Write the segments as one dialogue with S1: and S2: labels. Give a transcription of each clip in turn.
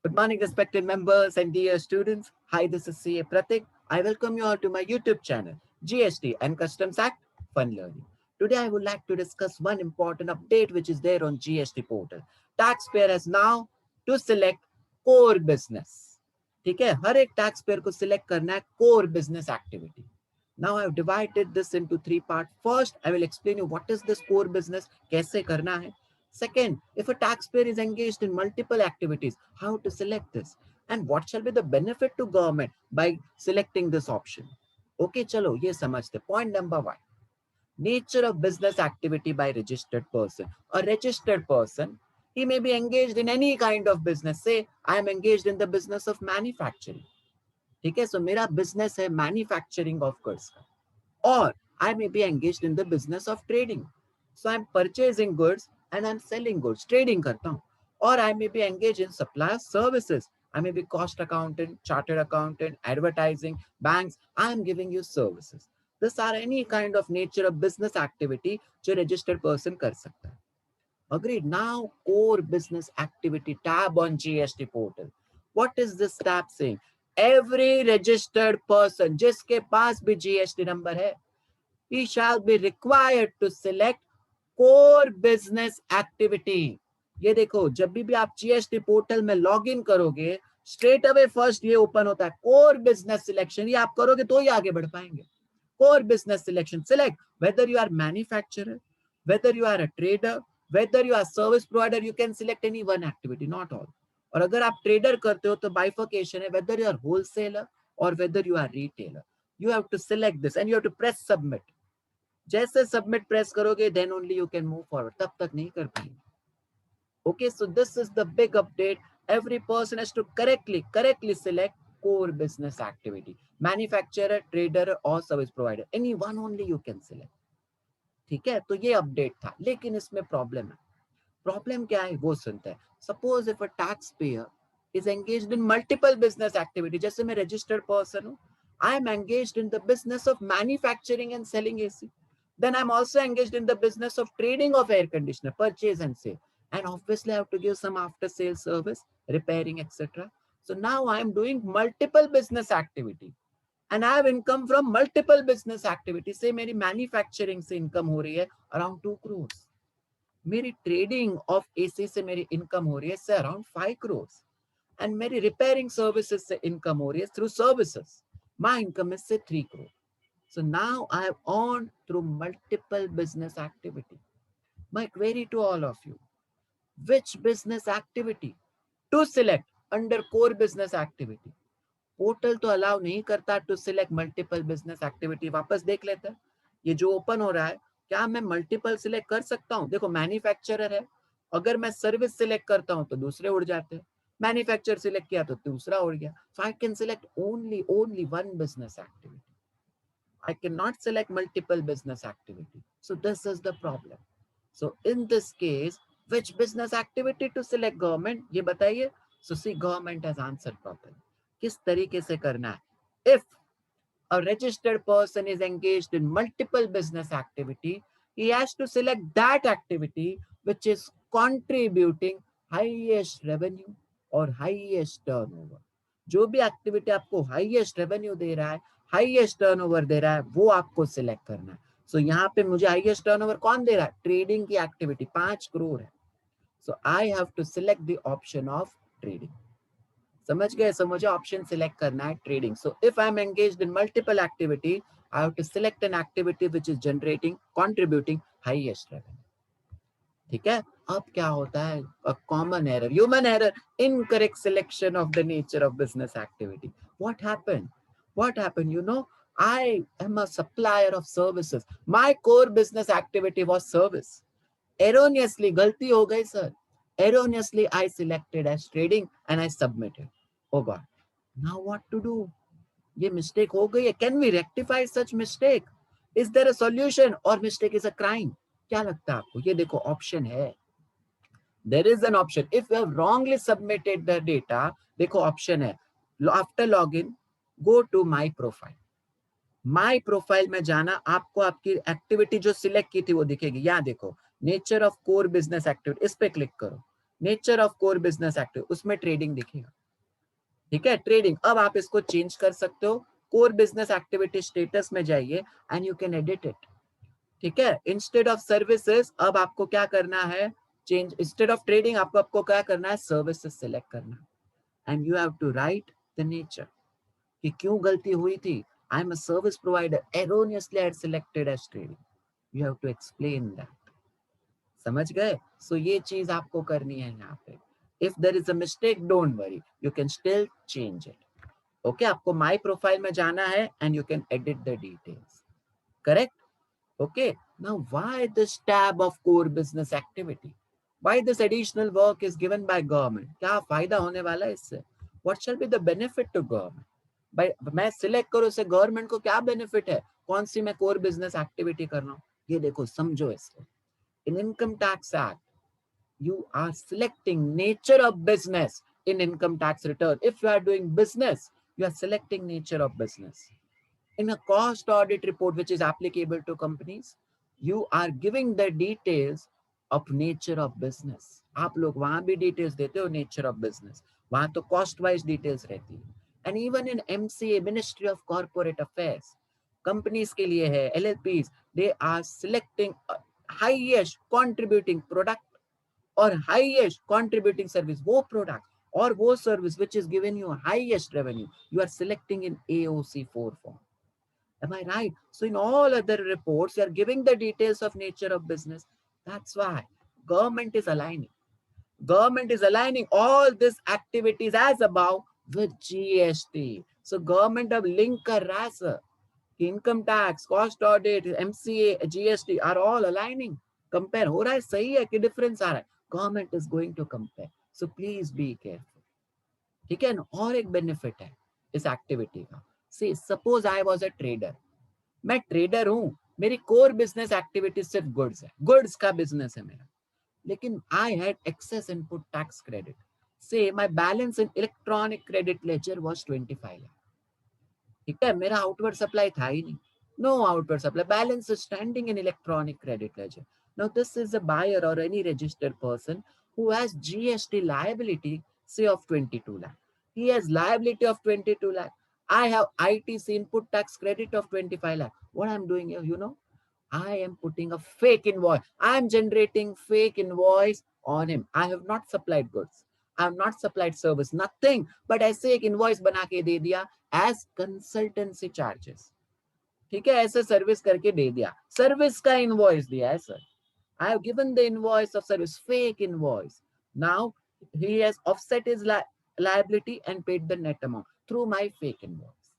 S1: Good morning, respected members and dear students. Hi, this is CA Pratik. I welcome you all to my YouTube channel, GST and Customs Act Fun Learning. Today, I would like to discuss one important update which is there on GST portal. Taxpayer has now to select core business. ठीक है, हर एक taxpayer को select करना है core business activity. Now I have divided this into three parts. First, I will explain you what is this core business, कैसे करना है. Second, if a taxpayer is engaged in multiple activities, how to select this? And what shall be the benefit to government by selecting this option? Okay, chalo, ye samajhte. Point number one. Nature of business activity by registered person. A registered person, he may be engaged in any kind of business. Say, I am engaged in the business of manufacturing. Okay, so मेरा business है manufacturing of goods का. Or I may be engaged in the business of trading. So I'm purchasing goods and I'm selling goods, trading करता हूँ. Or I may be engaged in supply services. I may be cost accountant, chartered accountant, advertising, banks. I am giving you services. This are any kind of nature of business activity जो registered person कर सकता है. Agreed. Now core business activity tab on GST portal. What is this tab saying? Every registered person जिसके पास भी GST number है, he shall be required to select core business activity. ये देखो, जब भी आप जीएसटी पोर्टल में लॉग इन करोगे, स्ट्रेट अवे फर्स्ट ये ओपन होता है कोर बिजनेस सिलेक्शन. ये आप करोगे तो ही आगे बढ़ पाएंगे. Core business selection, select whether you are manufacturer, whether you are a trader, whether you are service provider. You can select any one activity, not all. और अगर आप ट्रेडर करते हो तो बाइफर्केशन है, वेदर यू आर होलसेलर और whether you are retailer. You have to select this and you have to press submit. जैसे submit press करोगे then only you can move forward, तब तक नहीं कर पाएंगे. Okay, so this is the big update. Every person has to correctly select core business activity. Manufacturer, trader और service provider, any one only you can select. ठीक है, तो ये अपडेट था, लेकिन इसमें प्रॉब्लम है. प्रॉब्लम क्या है वो सुनते हैं. Suppose if a tax payer is engaged in multiple business activity. जैसे मैं रजिस्टर्ड पर्सन हूँ, आई am engaged in the business of manufacturing and selling AC. Then I'm also engaged in the business of trading of air conditioner, purchase and sale. And obviously I have to give some after sale service, repairing, etc. So now I'm doing multiple business activity. And I have income from multiple business activities. Say मेरी manufacturing से income हो रही है around 2 crores. मेरी trading of AC से मेरी income हो रही है से अराउंड 5 crores. एंड मेरी रिपेयरिंग सर्विसेज से इनकम हो रही है through services. My income is से 3 crore. So now I have earned through multiple business activity. My query to all of you, which business activity to select under core business activity? Portal तो allow नहीं करता to select multiple business activity. वापस देख लेते हैं ये जो open हो रहा है, क्या मैं मल्टीपल सिलेक्ट कर सकता हूँ? देखो मैन्युफैक्चरर है, अगर मैं सर्विस सिलेक्ट करता हूँ तो दूसरे उड़ जाते हैं. मैन्युफैक्चर सिलेक्ट किया तो दूसरा उड़ गया. So I can select only one business activity. I cannot select multiple business activity. So this is the problem. So in this case, which business activity to select government? ये बताइए. So see, government has answered properly. किस तरीके से करना है? If a registered person is engaged in multiple business activity, he has to select that activity which is contributing highest revenue or highest turnover. जो भी activity आपको highest revenue दे रहा है, हाईएस्ट टर्नओवर दे रहा है, वो आपको सिलेक्ट करना है. सो यहाँ पे मुझे हाईएस्ट टर्नओवर कौन दे रहा है? ट्रेडिंग की एक्टिविटी 5 crore है. So I have to select the option of trading. समझ गए? सो मुझे ऑप्शन सिलेक्ट करना है trading. So if I am engaged in multiple activity, I have to select an activity which is generating contributing highest revenue. ठीक है. अब क्या होता है? A common error, human error, incorrect selection of the nature of business activity. What happened? I am a supplier of services. My core business activity was service. Erroneously, गलती हो गई sir. Erroneously, I selected as trading and I submitted. Oh God. Now what to do? ये mistake हो गई है. Can we rectify such mistake? Is there a solution or mistake is a crime? क्या लगता है आपको? ये देखो ऑप्शन है. There is an option. If you have wrongly submitted the data, देखो ऑप्शन है. After login, go to my profile. My profile में जाना, आपको आपकी एक्टिविटी जो सिलेक्ट की थी वो दिखेगी. यहाँ देखो, nature of core business activity, इस पे क्लिक करो. Nature of core business active, उसमें ट्रेडिंग दिखेगा। ठीक है, ट्रेडिंग। अब आप इसको चेंज कर सकते हो, कोर बिजनेस एक्टिविटी स्टेटस में जाइए and you can edit it. ठीक है, इंस्टेड ऑफ सर्विसेज अब आपको क्या करना है, चेंज, इंस्टेड ऑफ ट्रेडिंग आपको आपको क्या करना है, सर्विसेज सिलेक्ट करना है and you have to write the nature कि क्यों गलती हुई थी। I am a service provider, erroneously I selected as trading, you have to explain that. समझ गए? सो ये चीज आपको करनी है यहाँ पे। If there is a mistake don't worry, you can still change it. Okay, आपको माई प्रोफाइल में जाना है and you can edit the details. Correct? Okay, now why this tab of core business activity? Why this additional work is given by government? क्या फायदा होने वाला है इससे? What shall be the benefit to government? भाई मैं select करूँ से गवर्नमेंट को क्या बेनिफिट है, कौन सी मैं कोर बिजनेस एक्टिविटी कर रहा हूँ, ये देखो, समझो इसको। इन income tax act you are selecting nature of business in income tax return. If you are doing business, you are selecting nature of business. In a cost audit report which is applicable to companies, you are giving the details of nature of business. आप लोग वहां भी details देते हो nature of business, वहां तो cost wise details रहती है। And even in MCA, Ministry of Corporate Affairs, companies के लिए है, LLPs, they are selecting highest contributing product और highest contributing service, वो product और वो service which is given you highest revenue, you are selecting in AOC 4 form. Am I right? So in all other reports, you are giving the details of nature of business. That's why government is aligning. Government is aligning all these activities as above with GST. So government of link कर रहा है sir. Income tax, cost audit, MCA, GST are all aligning. Compare हो रहा है, सही है कि difference आ रहा है? Government is going to compare. So please be careful. ठीक है ना? और एक benefit है इस activity का. See, suppose I was a trader. मैं ट्रेडर हूं, मेरी कोर बिजनेस एक्टिविटी सिर्फ गुड्स है, गुड्स का बिजनेस है मेरा, लेकिन I had excess input tax credit. So my balance in electronic credit ledger was 25 lakh. ठीक है, मेरा आउटवर्ड सप्लाई था ही नहीं, no outward supply, balance is standing in electronic credit ledger. Now this is a buyer or any registered person who has GST liability, say of 22 lakh. He has liability of 22 lakh. I have ITC input tax credit of 25 lakh. What I'm doing here, you know, I am putting a fake invoice. I am generating fake invoice on him. I have not supplied goods. I have not supplied service, nothing. But ऐसे एक invoice बना के दे दिया as consultancy charges. ठीक है, ऐसे service करके दे दिया, सर्विस का इनवॉइस दिया है sir. I have given the invoice of service, fake invoice. Now he has offset his liability and paid the net amount through my fake invoice.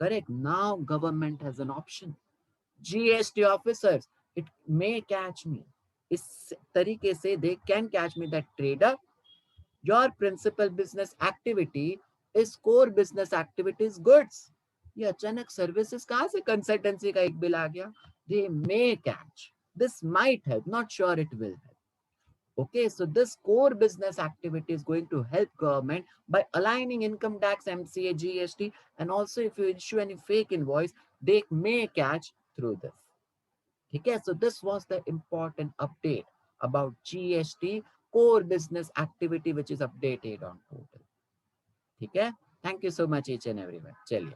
S1: Correct. Now government has an option. GST officers, it may catch me. इस तरीके से they can catch me that trader, your principal business activity is core business activities goods. ये अचानक services कहाँ से consultancy का एक bill आ गया? They may catch. This might help, not sure it will help. Okay, so this core business activity is going to help government by aligning income tax, MCA, GST, and also if you issue any fake invoice, they may catch through this. Okay, so this was the important update about GST core business activity which is updated on portal. Okay, thank you so much each and everyone. चलिए